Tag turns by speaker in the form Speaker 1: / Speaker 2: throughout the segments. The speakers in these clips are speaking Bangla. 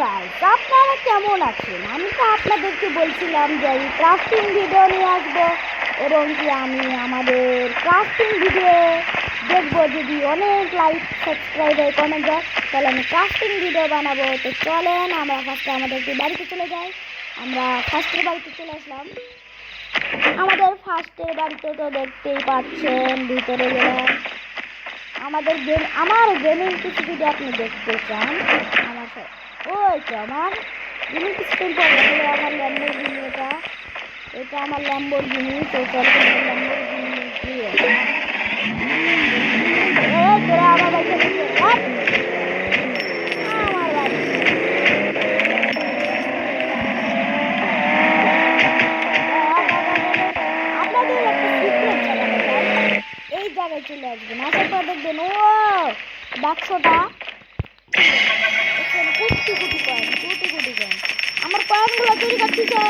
Speaker 1: গাইস, আপনারা কেমন আছেন? আমি তো আপনাদেরকে বলছিলাম যে আমি ক্রাফটিং ভিডিও নিয়ে আসবো এবং কি আমি আমাদের ক্রাফটিং ভিডিও দেখবো। যদি অনেক লাইক সাবস্ক্রাইব হয় কমেন্ট হয় তাহলে আমি ক্রাফটিং ভিডিও বানাবো। তো চলেন আমরা ফার্স্টে আমাদের বাড়িতে চলে যাই। আমরা ফার্স্টের বাড়িতে চলে আসলাম। আমাদের ফার্স্টের বাড়িতে তো দেখতেই পাচ্ছেন, ভিতরে গেলাম। আমার গেমিং কিছু যদি আপনি দেখতে চান, আমার ওই তো আমার গেমিং কিছু বলে আমার ল্যাম্বরগিনি, এটা আমার ল্যাম্বরগিনি। তো চলো ল্যাম্বরগিনি দিয়ে তোরা আমার বাড়িতে আমার বাড়ি আপনাদের একটা সিক্রেট জানাবো। এই জায়গায় চলে আসবেন, আসার পর দেখবেন ও বাক্সটা কোটি কোটি কয়েন, কোটি কোটি কয়েন। আমার কয়েনগুলো চুরি করতেছে।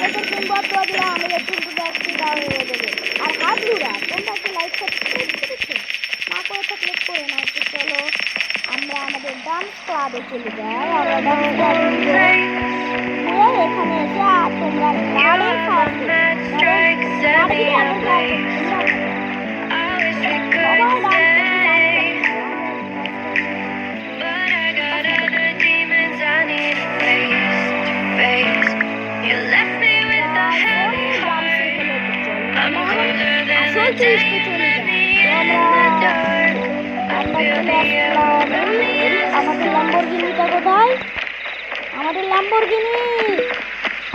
Speaker 1: এদের দিন বদলা দিলাম, আমাদের কিন্তু দেখছি দাও হয়ে যাবে। আর হাবলুরা তোমরা কি লাইক সাবস্ক্রাইব করেছো? না করে থাকলে করে নাও। তো চলো আমরা আমাদের ডান্স ক্লাবে চলে যাই। আমরা ডান্স ক্লাবে এখানে এসে তোমরা গাড়ি আমাদের ল্যাম্বরগিনিটা কোথায়?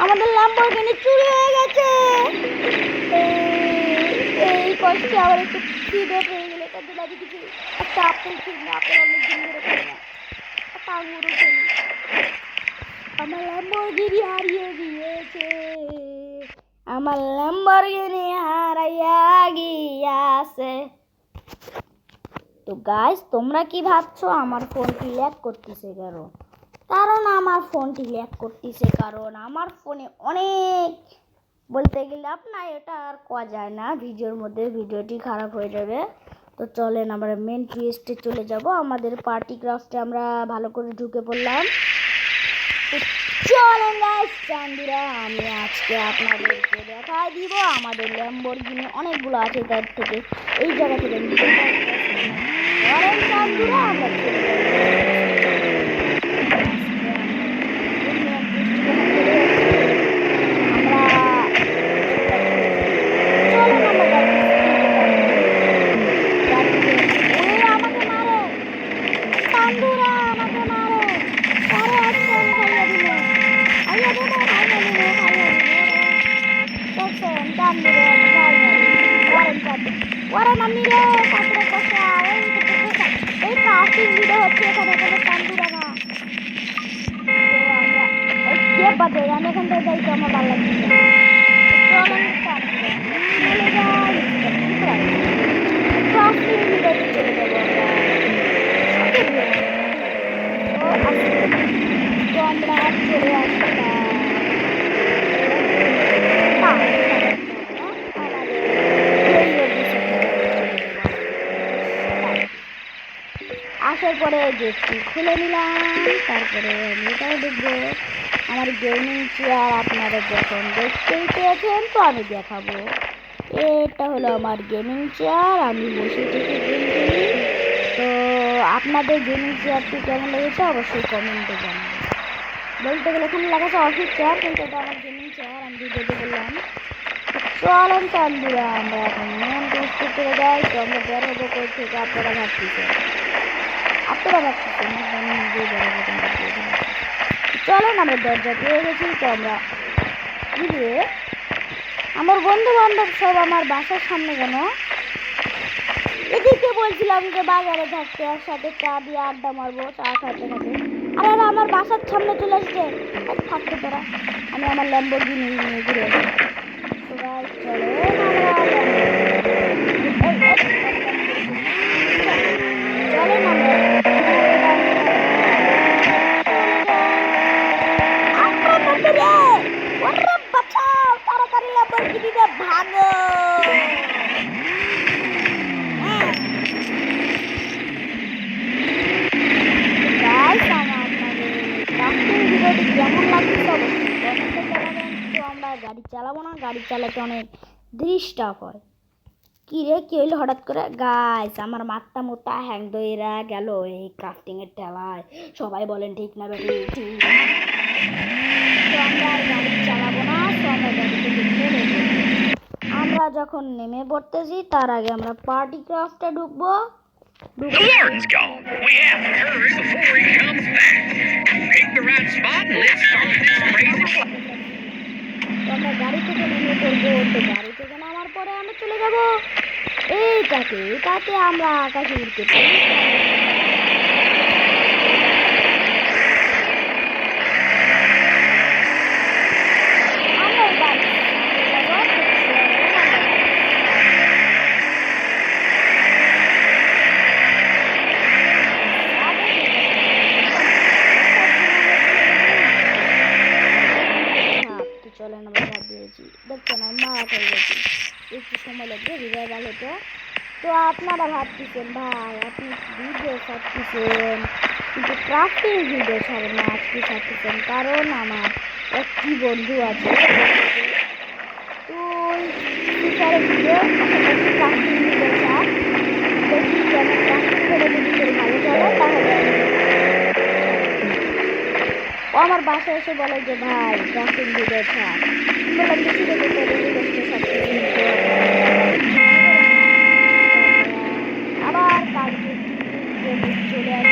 Speaker 1: আমাদের ল্যাম্বরগিনি চুরি হয়ে গেছে। এই কষ্টে আবার একটু খিদে পেয়ে গেলে তাদের বাড়ি কিছু একটা আপেল কিনলে আপেল অনেক দিন ধরে খাই না, একটা আঙুরও খেলি। আমার ল্যাম্বরগিনি হারিয়ে গিয়েছে, আমার ল্যাম্বরগিনি হারাইয়া গিয়াছে। তো গাইস, তোমরা কি ভাবছো আমার ফোনটি ল্যাগ করতেছে কেন? কারণ আমার ফোনটি ল্যাগ করতেছে কারণ আমার ফোনে অনেক বলতে গেলে আপনার এটা আর কোয়া যায় না, ভিডিওর মধ্যে ভিডিওটি খারাপ হয়ে যাবে। তো চলেন আমরা মেন টুইস্টে চলে যাব। আমাদের পার্টি ক্রাফটে আমরা ভালো করে ঢুকে পড়লাম। তো চলেন গাইস চান্দুরা, আমি আজকে আপনাদেরকে দেখাই দিব আমাদের ল্যাম্বরগিনি অনেকগুলো আছে, তার থেকে এই জায়গা থেকে চান্দুরা আমরা চলে যাব। ওরা নামি রে তারপরে কষা এই ক্রাফটিং ভিডিও হচ্ছে, এখানে কোনো চান্দুরা না। আমরা কে বাদে আমি এখান থেকে যাই তো আমার ভালো লাগছে। ক্রাফটিং ভিডিওতে চলে যাবো আমরা। চলে আসলাম আসার পরে গেটটি খুলে নিলাম। তারপরে আমি এটাও দেখবো আমার গেমিং চেয়ার। আপনারা যখন দেখতেই পেয়েছেন তো আমি দেখাবো। এটা হলো আমার গেমিং চেয়ার, আমি বসে থেকে গেম খেলি। তো আপনাদের গেমিং চেয়ারটি কেমন লেগেছে অবশ্যই কমেন্টে জানাবেন। বলতে গেলে এখানে লেগেছে অফিস চেয়ার, কিন্তু এটা আমার গেমিং চেয়ার, আমি ভিডিওতে বললাম। চলেন চান্দুরা আমরা এখন মেন টেস্টে চলে যাই। তো আমরা বের হবো কই থেকে আপনারা ভাবতেছেন, চলেন আমরা দরজা পেয়ে গেছি। তো আমরা আমার বন্ধু বান্ধব সব আমার বাসার সামনে কেন? এদিকে বলছিলাম যে বাজারে থাকতে একসাথে চা দিয়ে আড্ডা মারবো, চা খাতে খাতে। আর এরা আমার বাসার সামনে চলে আসছে। থাকতে তোরা, আমি আমার ল্যাম্বরগিনি নিয়ে ঘুরে আসি। চলেন আমরা তাড়াতাড়ি ল্যাম্বরগিনিতে ভাগো। ভিডিওটি কেমন লাগছে অবশ্যই কমেন্টে জানাবেন। তো আমরা গাড়ি চালাবো না, গাড়ি চালাতে অনেক ডিস্টার্ব হয়। কি রে কি হইলো হঠাৎ করে? গাইস আমার মাথা মোটা হ্যাং দইরা গেল এই ক্রাফটিং এর ঠেলায়। সবাই বলেন ঠিক না বেটি? ঠিক। তো আমরা আর গাড়ি চালাবো না, তো আমরা গাড়ি থেকে নেমে পড়বো। আমরা যখন নেমে পড়তেছি তার আগে আমরা পার্টি ক্রাফটে ঢুকবো।
Speaker 2: The warden's gone. We have to hurry before he comes back. Pick the right spot and let's start this crazy flight.
Speaker 1: তো আমরা গাড়ি থেকে নেমে পড়বো। তো গাড়ি থেকে নামার পরে আমরা চলে যাব এটাতে আমরা আকাশে উড়তে পারি। আমরা এবার চলেন আমরা ভাব দিয়েছি, দেখছেন আমি মারা হয়ে গেছি, একটু সময় লাগবে রিভাইভাল হতে। তো আপনারা ভাবতেছেন ভাই আপনি ভিডিও ছাড়তেছেন কিন্তু ক্রাফটিং ভিডিও ছাড়েন না, আজকে ছাড়তেছেন কারণ আমার একটি বন্ধু আছে তো ফিচারের ভিডিও ক্রাফটিং ভিডিও ছাড়, দেখি যেন ক্রাফটিং করে যদি তোর ভালো চলে তাহলে ও আমার বাসায় এসে বলে যে ভাই ক্রাফটিং ভিডিও ছাড়। বললাম যে ঠিক আছে আবার কালকে চলে আসে।